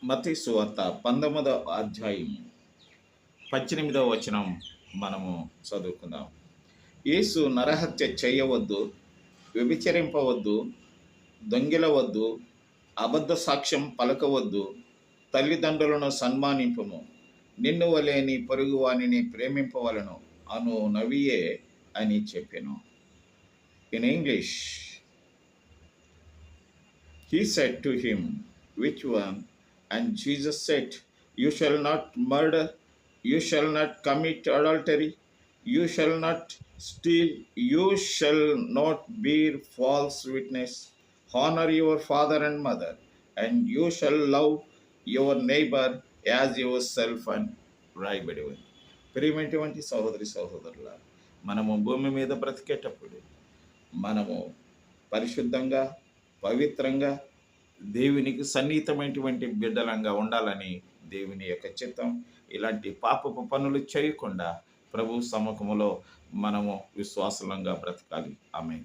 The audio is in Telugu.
మత్తయి సువార్త 19వ అధ్యాయం 18వ వచనం మనము చదువుకుందాం. యేసు నరహత్య చేయవద్దు, వ్యభిచరింపవద్దు, దొంగిలవద్దు, అబద్ధ సాక్ష్యం పలకవద్దు, తల్లిదండ్రులను సన్మానింపుము, నిన్ను వలె నీ పొరుగువానిని ప్రేమింపవలను అను నవియే అని చెప్పెను. In English, he said to him, which one? And Jesus said, you shall not murder, you shall not commit adultery, you shall not steal, you shall not bear false witness, honor your father and mother, and you shall love your neighbor as yourself అని రాయబడి ఉంది. ప్రియమైనటువంటి సహోదరి సహోదరుల, మనము భూమి మీద బ్రతికేటప్పుడు మనము పరిశుద్ధంగా, పవిత్రంగా, దేవునికి సన్నిహితమైనటువంటి బిడ్డలంగా ఉండాలని దేవుని యొక్క చిత్తం. ఇలాంటి పాపపు పనులు చేయకుండా ప్రభు సముఖములో మనము విశ్వాసంగా బ్రతకాలి. ఆమేన్.